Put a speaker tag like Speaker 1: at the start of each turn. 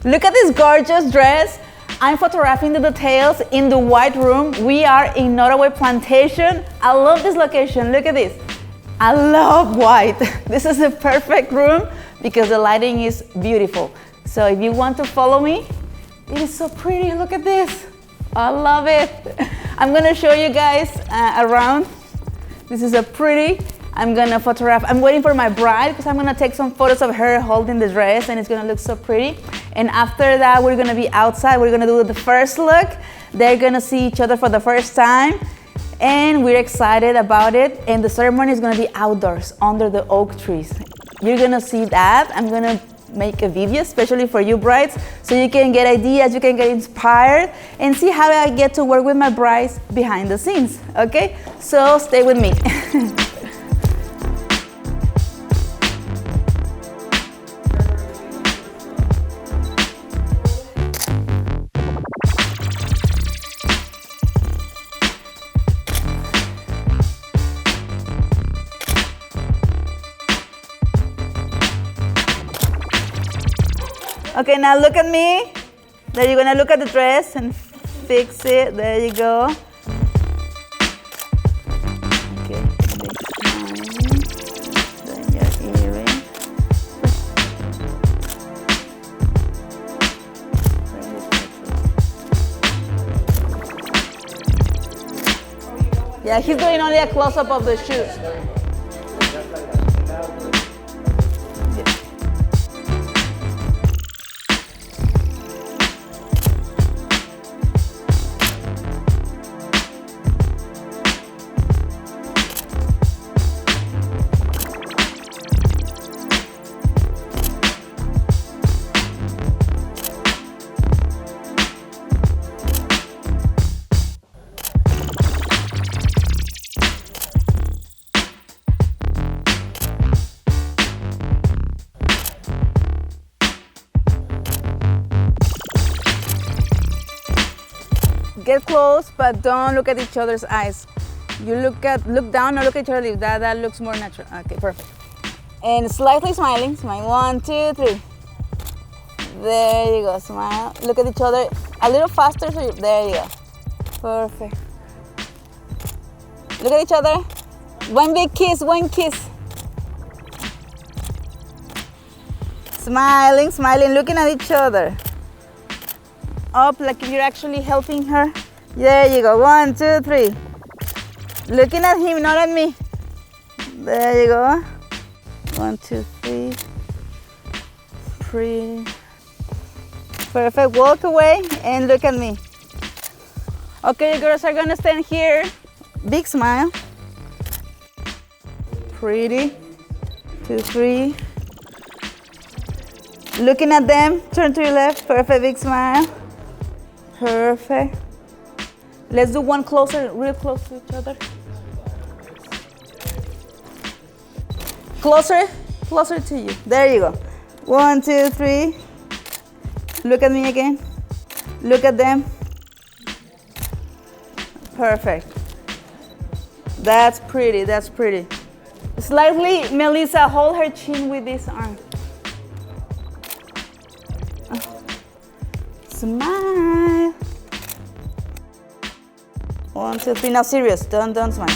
Speaker 1: Look at this gorgeous dress. I'm photographing the details in the white room. We are in Nottoway Plantation. I love this location. Look at this. I love white. This is the perfect room because the lighting is beautiful. So if you want to follow me, it is so pretty. Look at this. I love it. I'm gonna show you guys around. This is a pretty. I'm gonna photograph. I'm waiting for my bride because I'm gonna take some photos of her holding the dress and it's gonna look so pretty. And after that, we're gonna be outside. We're gonna do the first look. They're gonna see each other for the first time. And we're excited about it. And the ceremony is gonna be outdoors under the oak trees. You're gonna see that. I'm gonna make a video especially for you brides so you can get ideas, you can get inspired and see how I get to work with my brides behind the scenes, okay? So stay with me. Okay, now look at me. There you're gonna look at the dress and fix it. There you go. Okay, big smile. Then your earring. Yeah, he's doing only a close-up of the shoes. Get close, but don't look at each other's eyes. You look down or look at each other. That looks more natural. Okay, perfect. And slightly smiling. Smile. 1, 2, 3. There you go. Smile. Look at each other a little faster. So there you go. Perfect. Look at each other. One big kiss. One kiss. Smiling, smiling, looking at each other. Up like if you're actually helping her. There you go. 1, 2, 3. Looking at him, not at me. There you go. 1, 2, 3. Pretty. Perfect. Walk away and look at me. Okay, you girls are gonna stand here. Big smile. Pretty. 2, 3. Looking at them. Turn to your left. Perfect. Big smile. Perfect. Let's do one closer, real close to each other. Closer to you. There you go. 1, 2, 3. Look at me again. Look at them. Perfect. That's pretty, that's pretty. Slightly, Melissa, hold her chin with this arm. Smile. 1, 2, 3. Now serious. Don't smile.